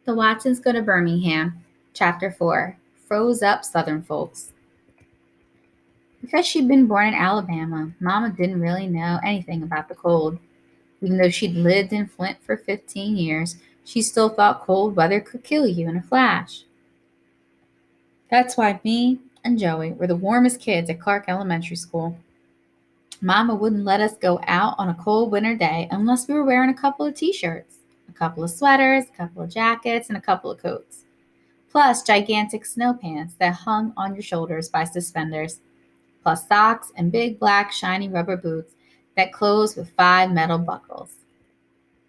The Watsons Go to Birmingham. Chapter 4. Froze Up Southern Folks. Because she'd been born in Alabama, Mama didn't really know anything about the cold. Even though she'd lived in Flint for 15 years, she still thought cold weather could kill you in a flash. That's why me and Joey were the warmest kids at Clark Elementary School. Mama wouldn't let us go out on a cold winter day unless we were wearing a couple of t-shirts, a couple of sweaters, a couple of jackets, and a couple of coats. Plus gigantic snow pants that hung on your shoulders by suspenders, plus socks and big black shiny rubber boots that closed with 5 metal buckles.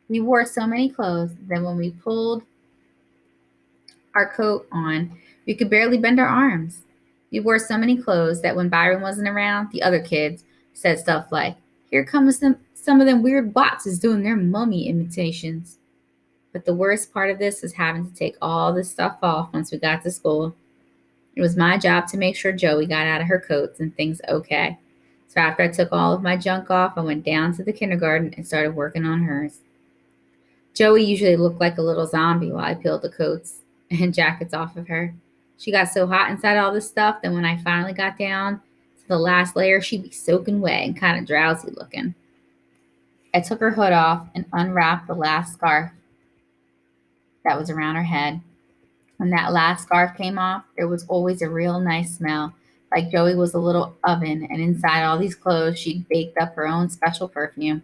We wore so many clothes that when we pulled our coat on, we could barely bend our arms. We wore so many clothes that when Byron wasn't around, the other kids said stuff like, "Here comes some of them weird boxes doing their mummy imitations." But the worst part of this was having to take all this stuff off once we got to school. It was my job to make sure Joey got out of her coats and things okay. So after I took all of my junk off, I went down to the kindergarten and started working on hers. Joey usually looked like a little zombie while I peeled the coats and jackets off of her. She got so hot inside all this stuff that when I finally got down to the last layer, she'd be soaking wet and kind of drowsy looking. I took her hood off and unwrapped the last scarf that was around her head. When that last scarf came off, there was always a real nice smell, like Joey was a little oven, and inside all these clothes, she'd baked up her own special perfume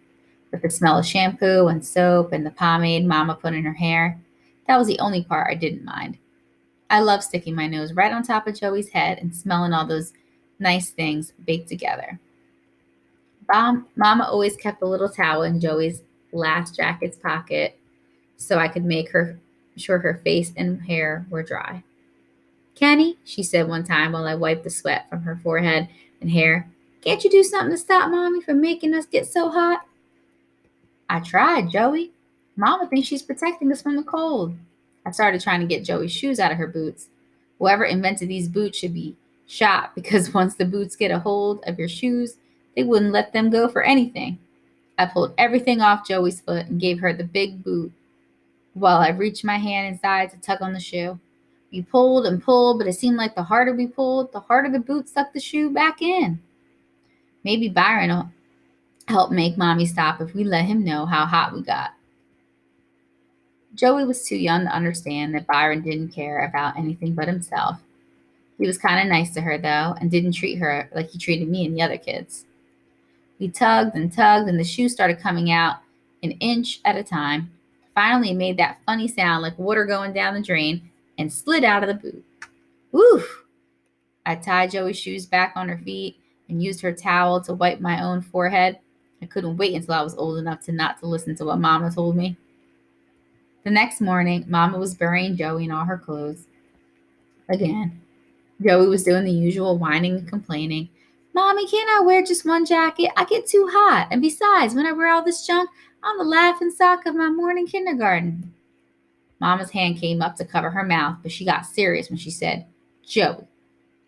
with the smell of shampoo and soap and the pomade Mama put in her hair. That was the only part I didn't mind. I love sticking my nose right on top of Joey's head and smelling all those nice things baked together. Mama always kept a little towel in Joey's last jacket's pocket so I could make her sure her face and hair were dry. "Kenny," she said one time while I wiped the sweat from her forehead and hair, "can't you do something to stop Mommy from making us get so hot?" "I tried, Joey. Mama thinks she's protecting us from the cold." I started trying to get Joey's shoes out of her boots. Whoever invented these boots should be shot because once the boots get a hold of your shoes, they wouldn't let them go for anything. I pulled everything off Joey's foot and gave her the big boot while I reached my hand inside to tug on the shoe. We pulled and pulled, but it seemed like the harder we pulled, the harder the boot sucked the shoe back in. Maybe Byron will help make Mommy stop if we let him know how hot we got. Joey was too young to understand that Byron didn't care about anything but himself. He was kind of nice to her, though, and didn't treat her like he treated me and the other kids. We tugged, and the shoe started coming out an inch at a time. Finally, it made that funny sound like water going down the drain and slid out of the boot. Woof! I tied Joey's shoes back on her feet and used her towel to wipe my own forehead. I couldn't wait until I was old enough to not to listen to what Mama told me. The next morning, Mama was burying Joey in all her clothes. Again, Joey was doing the usual whining and complaining. "Mommy, can't I wear just one jacket? I get too hot. And besides, when I wear all this junk, I'm the laughing stock of my morning kindergarten." Mama's hand came up to cover her mouth, but she got serious when she said, "Joey,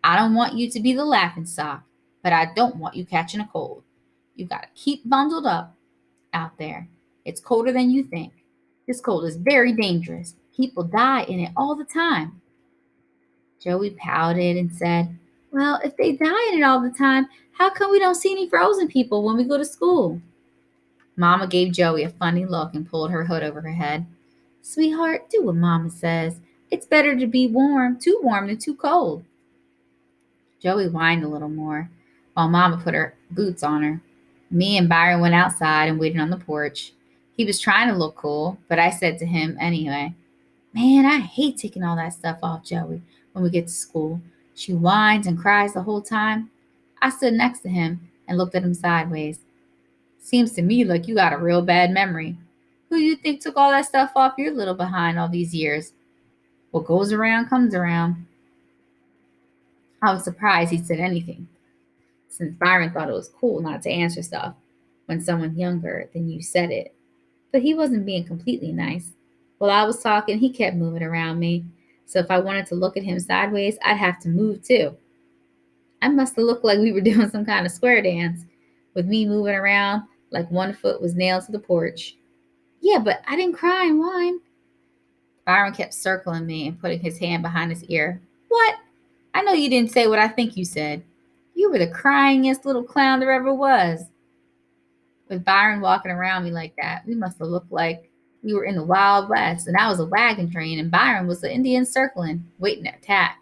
I don't want you to be the laughing stock, but I don't want you catching a cold. You got to keep bundled up out there. It's colder than you think. This cold is very dangerous. People die in it all the time." Joey pouted and said, "Well, if they die in it all the time, how come we don't see any frozen people when we go to school?" Mama gave Joey a funny look and pulled her hood over her head. "Sweetheart, do what Mama says. It's better to be too warm than too cold." Joey whined a little more while Mama put her boots on her. Me and Byron went outside and waited on the porch. He was trying to look cool, but I said to him anyway, "Man, I hate taking all that stuff off Joey when we get to school. She whines and cries the whole time." I stood next to him and looked at him sideways. "Seems to me like you got a real bad memory. Who you think took all that stuff off your little behind all these years? What goes around comes around." I was surprised he said anything, since Byron thought it was cool not to answer stuff when someone younger than you said it. But he wasn't being completely nice. While I was talking, he kept moving around me. So if I wanted to look at him sideways, I'd have to move too. I must have looked like we were doing some kind of square dance, with me moving around like one foot was nailed to the porch. "Yeah, but I didn't cry and whine." Byron kept circling me and putting his hand behind his ear. What? I know you didn't say what I think you said. You were the cryingest little clown there ever was. With Byron walking around me like that, we must have looked like we were in the Wild West, and I was a wagon train, and Byron was the Indian circling, waiting to attack.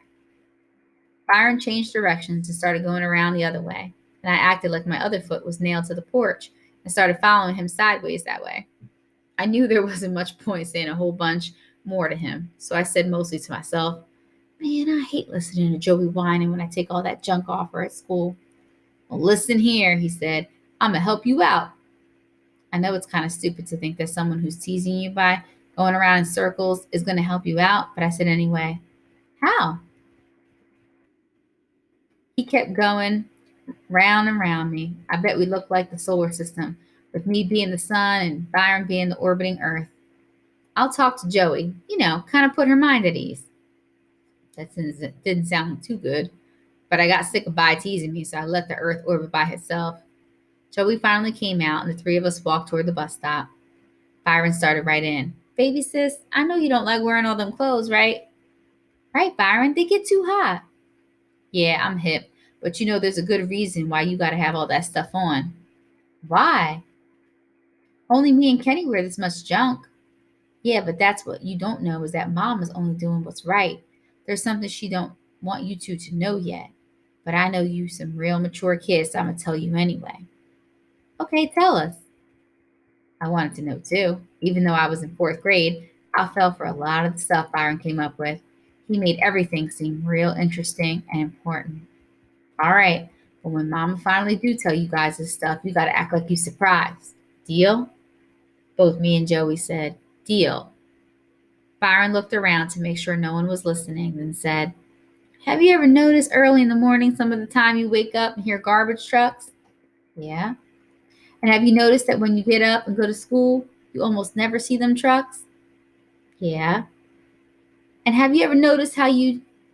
Byron changed directions and started going around the other way, and I acted like my other foot was nailed to the porch and started following him sideways that way. I knew there wasn't much point saying a whole bunch more to him, so I said mostly to myself, Man, I hate listening to Joey whining when I take all that junk off her at school. Well, listen here, he said. I'm going to help you out. I know it's kind of stupid to think that someone who's teasing you by going around in circles is going to help you out, but I said anyway. How? He kept going round and round me. I bet we looked like the solar system, with me being the sun and Byron being the orbiting Earth. I'll talk to Joey, kind of put her mind at ease. That didn't sound too good, but I got sick of Bi teasing me, so I let the Earth orbit by itself. Joey finally came out, and the three of us walked toward the bus stop. Byron started right in. Baby sis, I know you don't like wearing all them clothes, right? Right, Byron, they get too hot. Yeah, I'm hip, but there's a good reason why you gotta have all that stuff on. Why? Only me and Kenny wear this much junk. Yeah, but that's what you don't know is that mom is only doing what's right. There's something she don't want you two to know yet. But I know you some real mature kids, so I'm gonna tell you anyway. Okay, tell us. I wanted to know too. Even though I was in fourth grade, I fell for a lot of the stuff Byron came up with. He made everything seem real interesting and important. All right, but when Mama finally do tell you guys this stuff, you gotta act like you surprised. Deal? Both me and Joey said, Deal. Byron looked around to make sure no one was listening, then said, Have you ever noticed early in the morning some of the time you wake up and hear garbage trucks? Yeah. And have you noticed that when you get up and go to school, you almost never see them trucks? Yeah. And have you ever noticed how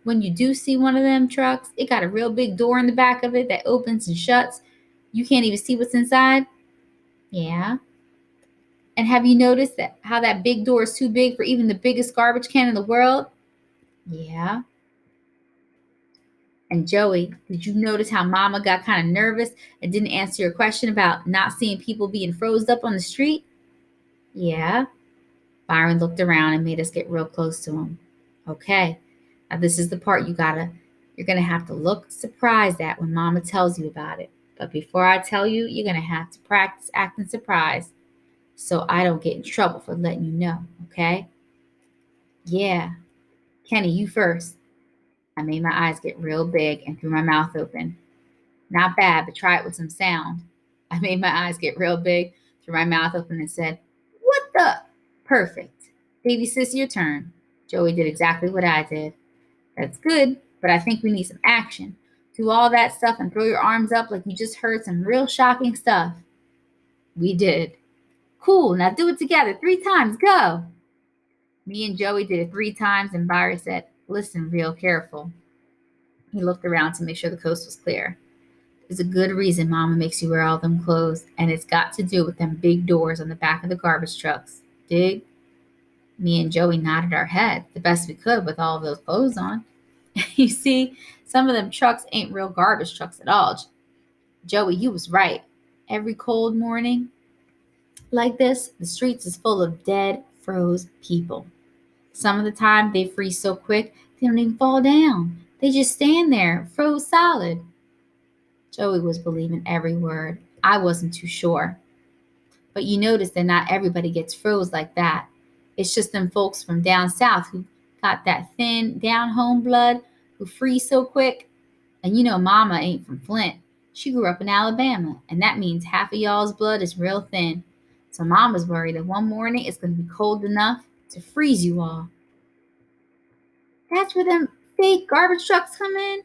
when you do see one of them trucks, it got a real big door in the back of it that opens and shuts? You can't even see what's inside? Yeah. And have you noticed that how that big door is too big for even the biggest garbage can in the world? Yeah. And Joey, did you notice how Mama got kind of nervous and didn't answer your question about not seeing people being froze up on the street? Yeah. Byron looked around and made us get real close to him. Okay. Now this is the part you're gonna have to look surprised at when Mama tells you about it. But before I tell you, you're gonna have to practice acting surprised so I don't get in trouble for letting you know, okay? Yeah. Kenny, you first. I made my eyes get real big and threw my mouth open. Not bad, but try it with some sound. I made my eyes get real big, threw my mouth open, and said, What the? Perfect. Baby sis, your turn. Joey did exactly what I did. That's good, but I think we need some action. Do all that stuff and throw your arms up like you just heard some real shocking stuff. We did. Cool, now do it together 3 times. Go. Me and Joey did it 3 times, and Byron said, Listen real careful. He looked around to make sure the coast was clear. There's a good reason Mama makes you wear all them clothes, and it's got to do with them big doors on the back of the garbage trucks. Dig? Me and Joey nodded our heads the best we could with all of those clothes on. You see, some of them trucks ain't real garbage trucks at all. Joey, you was right. Every cold morning like this, the streets is full of dead, froze people. Some of the time they freeze so quick they don't even fall down. They just stand there, froze solid. Joey was believing every word. I wasn't too sure. But you notice that not everybody gets froze like that. It's just them folks from down south who got that thin, down home blood who freeze so quick. And Mama ain't from Flint. She grew up in Alabama, and that means half of y'all's blood is real thin. So Mama's worried that one morning it's going to be cold enough to freeze you all. That's where them fake garbage trucks come in.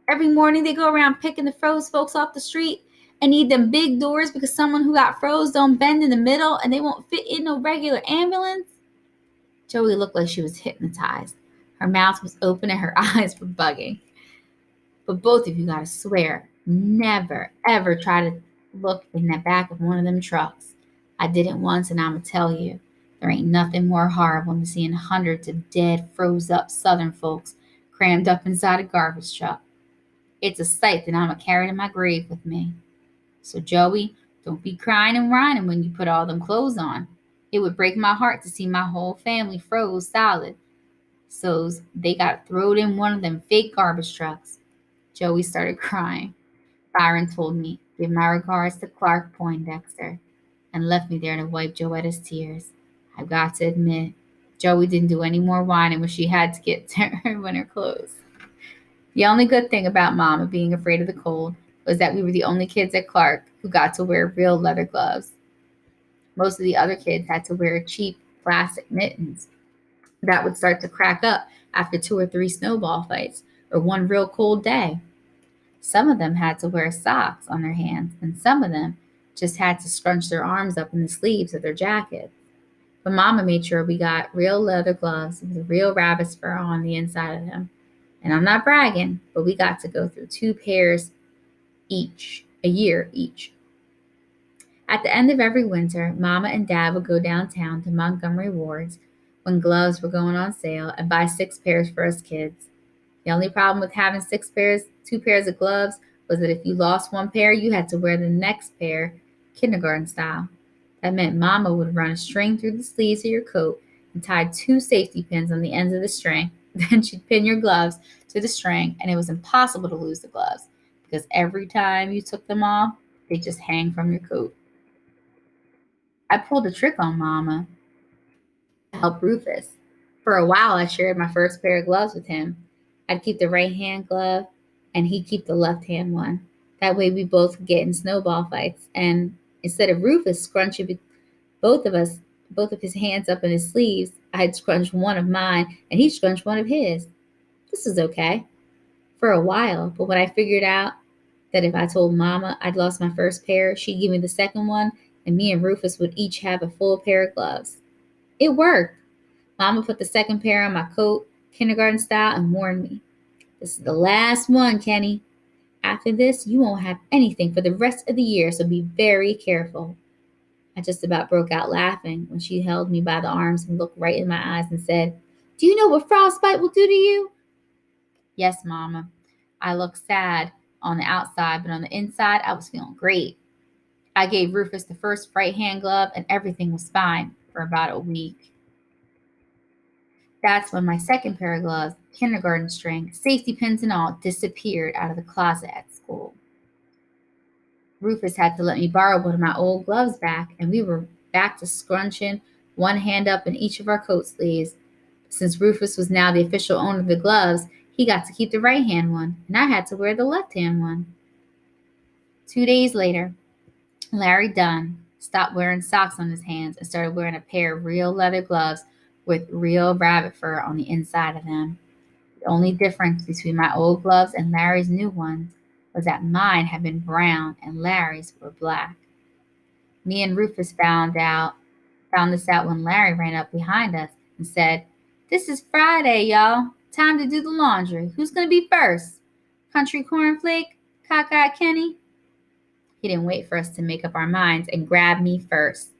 Every morning they go around picking the froze folks off the street and need them big doors because someone who got froze don't bend in the middle and they won't fit in no regular ambulance. Joey looked like she was hypnotized. Her mouth was open and her eyes were bugging. But both of you gotta swear, never, ever try to look in the back of one of them trucks. I did it once and I'ma tell you. There ain't nothing more horrible than seeing hundreds of dead, froze up Southern folks crammed up inside a garbage truck. It's a sight that I'ma carry to my grave with me. So, Joey, don't be crying and whining when you put all them clothes on. It would break my heart to see my whole family froze solid. So's they got throwed in one of them fake garbage trucks. Joey started crying. Byron told me, give my regards to Clark Poindexter, and left me there to wipe Joetta's tears. I've got to admit, Joey didn't do any more whining when she had to get to her winter clothes. The only good thing about Mama being afraid of the cold was that we were the only kids at Clark who got to wear real leather gloves. Most of the other kids had to wear cheap plastic mittens that would start to crack up after 2 or 3 snowball fights or one real cold day. Some of them had to wear socks on their hands, and some of them just had to scrunch their arms up in the sleeves of their jackets. But Mama made sure we got real leather gloves with real rabbit's fur on the inside of them. And I'm not bragging, but we got to go through 2 pairs each, a year each. At the end of every winter, Mama and Dad would go downtown to Montgomery Ward's when gloves were going on sale and buy 6 pairs for us kids. The only problem with having 2 pairs of gloves was that if you lost one pair, you had to wear the next pair kindergarten style. That meant Mama would run a string through the sleeves of your coat and tie 2 safety pins on the ends of the string. Then she'd pin your gloves to the string, and it was impossible to lose the gloves because every time you took them off, they just hang from your coat. I pulled a trick on Mama to help Rufus. For a while, I shared my first pair of gloves with him. I'd keep the right hand glove, and he'd keep the left hand one. That way, we both could get in snowball fights. And instead of Rufus scrunching both of us, both of his hands up in his sleeves, I'd scrunch one of mine, and he'd scrunch one of his. This was okay for a while, but when I figured out that if I told Mama I'd lost my first pair, she'd give me the second one, and me and Rufus would each have a full pair of gloves. It worked. Mama put the second pair on my coat, kindergarten style, and warned me, this is the last one, Kenny. After this, you won't have anything for the rest of the year, so be very careful. I just about broke out laughing when she held me by the arms and looked right in my eyes and said, do you know what frostbite will do to you? Yes, Mama. I looked sad on the outside, but on the inside, I was feeling great. I gave Rufus the first right hand glove, and everything was fine for about a week. That's when my second pair of gloves, kindergarten string, safety pins and all, disappeared out of the closet at school. Rufus had to let me borrow one of my old gloves back, and we were back to scrunching one hand up in each of our coat sleeves. Since Rufus was now the official owner of the gloves, he got to keep the right hand one, and I had to wear the left hand one. 2 days later, Larry Dunn stopped wearing socks on his hands and started wearing a pair of real leather gloves with real rabbit fur on the inside of them. The only difference between my old gloves and Larry's new ones was that mine had been brown and Larry's were black. Me and Rufus found this out when Larry ran up behind us and said, this is Friday, y'all. Time to do the laundry. Who's going to be first? Country Cornflake? Cockeyed Kenny? He didn't wait for us to make up our minds and grabbed me first.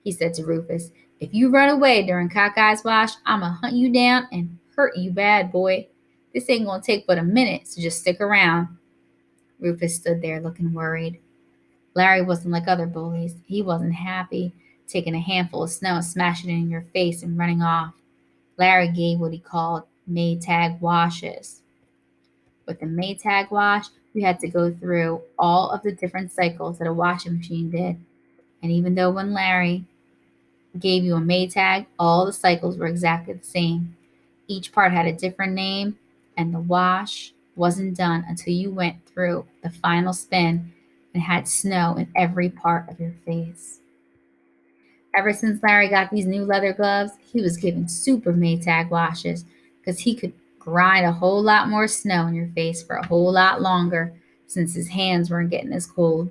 He said to Rufus, if you run away during Cockeye's wash, I'ma hunt you down and hurt you bad, boy. This ain't gonna take but a minute, so just stick around. Rufus stood there looking worried. Larry wasn't like other bullies. He wasn't happy taking a handful of snow and smashing it in your face and running off. Larry gave what he called Maytag washes. With the Maytag wash, we had to go through all of the different cycles that a washing machine did. And even though when Larry gave you a Maytag, all the cycles were exactly the same. Each part had a different name, and the wash wasn't done until you went through the final spin and had snow in every part of your face. Ever since Larry got these new leather gloves, he was giving super Maytag washes because he could grind a whole lot more snow in your face for a whole lot longer since his hands weren't getting as cold.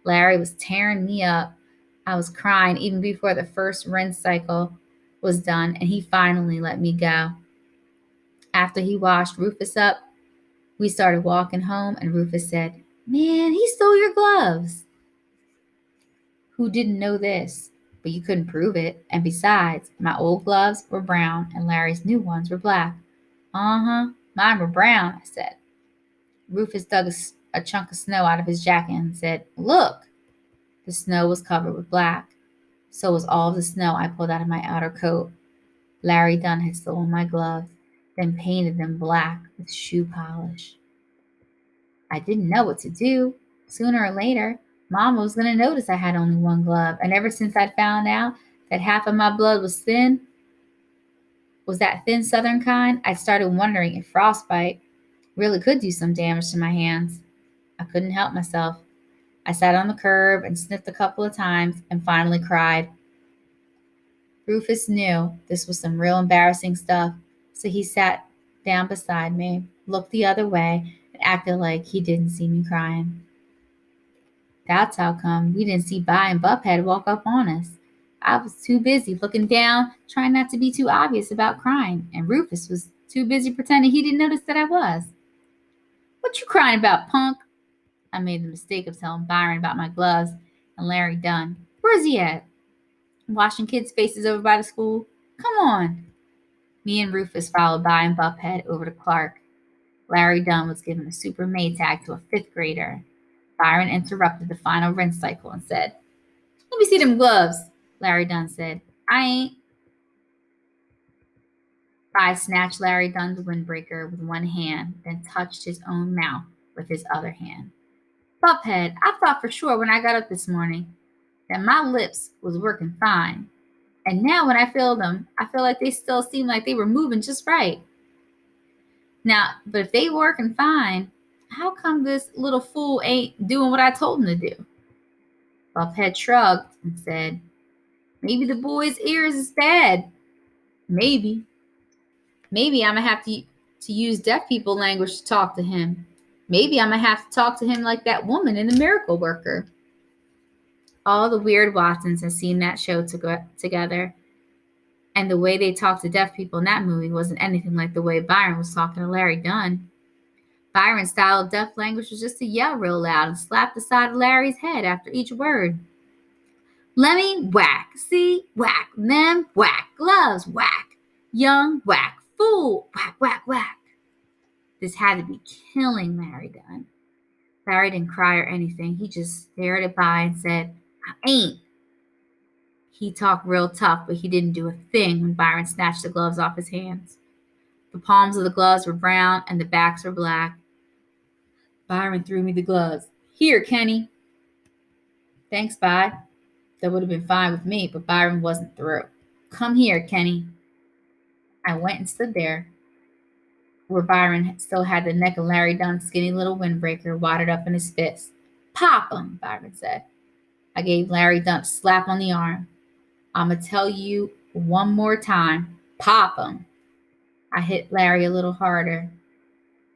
Larry was tearing me up. I was crying even before the first rinse cycle was done, and he finally let me go. After he washed Rufus up, we started walking home, and Rufus said, man, he stole your gloves. Who didn't know this? but you couldn't prove it. And besides, my old gloves were brown and Larry's new ones were black. Uh-huh, mine were brown, I said. Rufus dug a chunk of snow out of his jacket and said, "Look!" The snow was covered with black. So was all of the snow I pulled out of my outer coat. Larry Dunn had stolen my gloves, then painted them black with shoe polish. I didn't know what to do. Sooner or later, Mama was going to notice I had only one glove, and ever since I'd found out that half of my blood was that thin southern kind, I started wondering if frostbite really could do some damage to my hands. I couldn't help myself. I sat on the curb and sniffed a couple of times and finally cried. Rufus knew this was some real embarrassing stuff, so he sat down beside me, looked the other way, and acted like he didn't see me crying. That's how come we didn't see Vi and Buphead walk up on us. I was too busy looking down, trying not to be too obvious about crying, and Rufus was too busy pretending he didn't notice that I was. "What you crying about, punk?" I made the mistake of telling Byron about my gloves, and Larry Dunn. "Where's he at? Washing kids' faces over by the school? Come on." Me and Rufus followed Vi and Buphead over to Clark. Larry Dunn was giving a super maid tag to a fifth grader. Byron interrupted the final rinse cycle and said, "Let me see them gloves," Larry Dunn said. "I ain't." Vi snatched Larry Dunn's windbreaker with one hand, then touched his own mouth with his other hand. "Buphead, I thought for sure when I got up this morning that my lips was working fine. And now when I feel them, I feel like they still seem like they were moving just right. Now, but if they working fine, how come this little fool ain't doing what I told him to do?" Buphead shrugged and said, "Maybe the boy's ears is bad. Maybe. Maybe I'm going to have to use deaf people language to talk to him. Maybe I'm going to have to talk to him like that woman in The Miracle Worker." All the weird Watsons had seen that show together, and the way they talked to deaf people in that movie wasn't anything like the way Byron was talking to Larry Dunn. Byron's style of deaf language was just to yell real loud and slap the side of Larry's head after each word. "Lemmy, whack. See, whack. Them, whack. Gloves, whack. Young, whack. Fool, whack, whack, whack." This had to be killing Larry Dunn. Larry didn't cry or anything. He just stared at Vi and said, "I ain't." He talked real tough, but he didn't do a thing when Byron snatched the gloves off his hands. The palms of the gloves were brown and the backs were black. Byron threw me the gloves. "Here, Kenny." "Thanks, Vi." That would have been fine with me, but Byron wasn't through. "Come here, Kenny." I went and stood there, where Byron still had the neck of Larry Dunn's skinny little windbreaker wadded up in his fist. "Pop him," Byron said. I gave Larry Dunn a slap on the arm. "I'ma tell you one more time. Pop him." I hit Larry a little harder.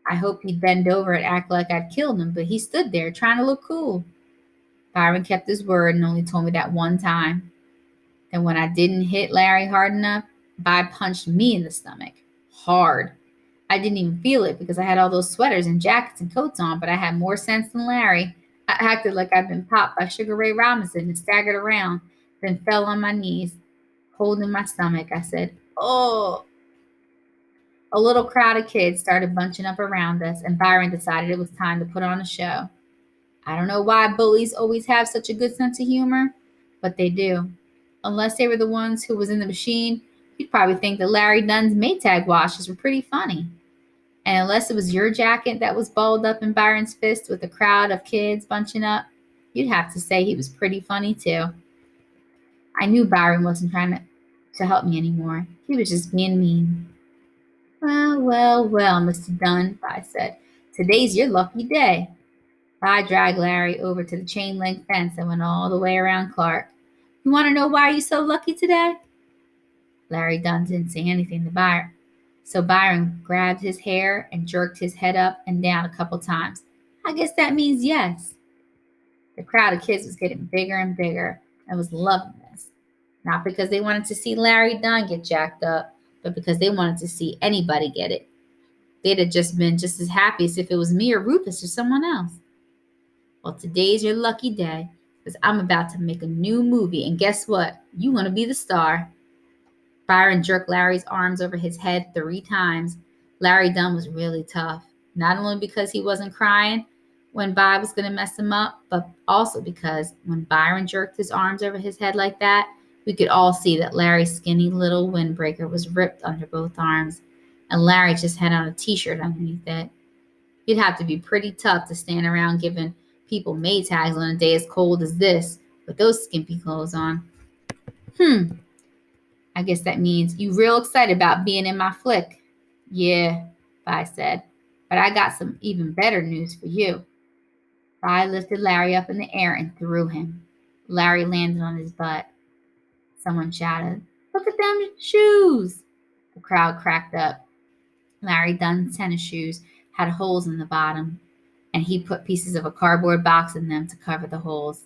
I hoped he'd bend over and act like I'd killed him, but he stood there trying to look cool. Byron kept his word and only told me that one time. Then when I didn't hit Larry hard enough, Vi punched me in the stomach. Hard. I didn't even feel it because I had all those sweaters and jackets and coats on, but I had more sense than Larry. I acted like I'd been popped by Sugar Ray Robinson and staggered around, then fell on my knees, holding my stomach. I said, "Oh." A little crowd of kids started bunching up around us, and Byron decided it was time to put on a show. I don't know why bullies always have such a good sense of humor, but they do. Unless they were the ones who was in the machine, you'd probably think that Larry Dunn's Maytag washes were pretty funny. And unless it was your jacket that was balled up in Byron's fist with a crowd of kids bunching up, you'd have to say he was pretty funny too. I knew Byron wasn't trying to help me anymore. He was just being mean. "Well, well, well, Mr. Dunn," Vi said. "Today's your lucky day." Vi dragged Larry over to the chain link fence and went all the way around Clark. "You want to know why you're so lucky today?" Larry Dunn didn't say anything to Byron, so Byron grabbed his hair and jerked his head up and down a couple times. "I guess that means yes." The crowd of kids was getting bigger and bigger and was loving this. Not because they wanted to see Larry Dunn get jacked up, but because they wanted to see anybody get it. They'd have just been just as happy as if it was me or Rufus or someone else. "Well, today's your lucky day. because I'm about to make a new movie, and guess what? You want to be the star. Byron jerked Larry's arms over his head 3 times. Larry Dunn was really tough, not only because he wasn't crying when Bob was going to mess him up, but also because when Byron jerked his arms over his head like that, we could all see that Larry's skinny little windbreaker was ripped under both arms, and Larry just had on a t-shirt underneath it. You'd have to be pretty tough to stand around giving people Maytags on a day as cold as this with those skimpy clothes on. Hmm, I guess that means you real excited about being in my flick. Yeah, Vi said, but I got some even better news for you. Vi lifted Larry up in the air and threw him. Larry landed on his butt. Someone shouted, "Look at them shoes!" The crowd cracked up. Larry Dunn's tennis shoes had holes in the bottom, and he put pieces of a cardboard box in them to cover the holes.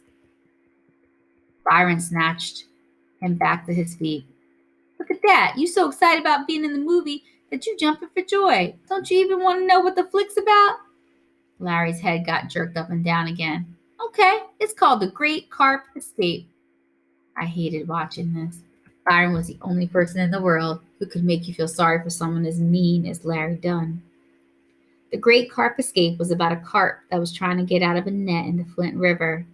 Byron snatched him back to his feet. "Look at that! You so excited about being in the movie that you jumping for joy. Don't you even want to know what the flick's about?" Larry's head got jerked up and down again. "Okay, it's called The Great Carp Escape." I hated watching this. Byron was the only person in the world who could make you feel sorry for someone as mean as Larry Dunn. The Great Carp Escape was about a carp that was trying to get out of a net in the Flint River.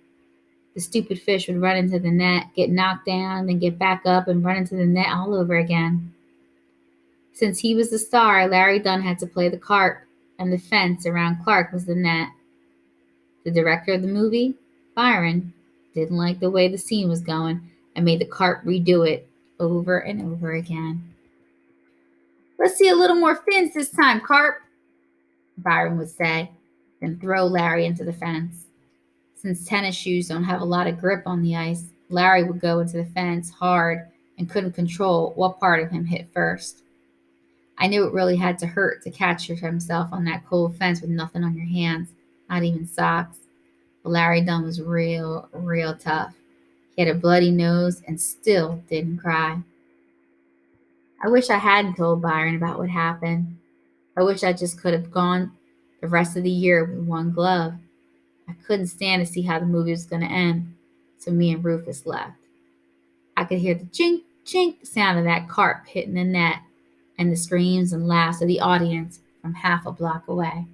The stupid fish would run into the net, get knocked down, then get back up and run into the net all over again. Since he was the star, Larry Dunn had to play the carp, and the fence around Clark was the net. The director of the movie, Byron, didn't like the way the scene was going and made the carp redo it over and over again. "Let's see a little more fins this time, carp," Byron would say, then throw Larry into the fence. Since tennis shoes don't have a lot of grip on the ice, Larry would go into the fence hard and couldn't control what part of him hit first. I knew it really had to hurt to catch himself on that cold fence with nothing on your hands, not even socks. But Larry Dunn was real, real tough. He had a bloody nose and still didn't cry. I wish I hadn't told Byron about what happened. I wish I just could have gone the rest of the year with one glove. I couldn't stand to see how the movie was going to end, so me and Rufus left. I could hear the chink, chink sound of that carp hitting the net and the screams and laughs of the audience from half a block away.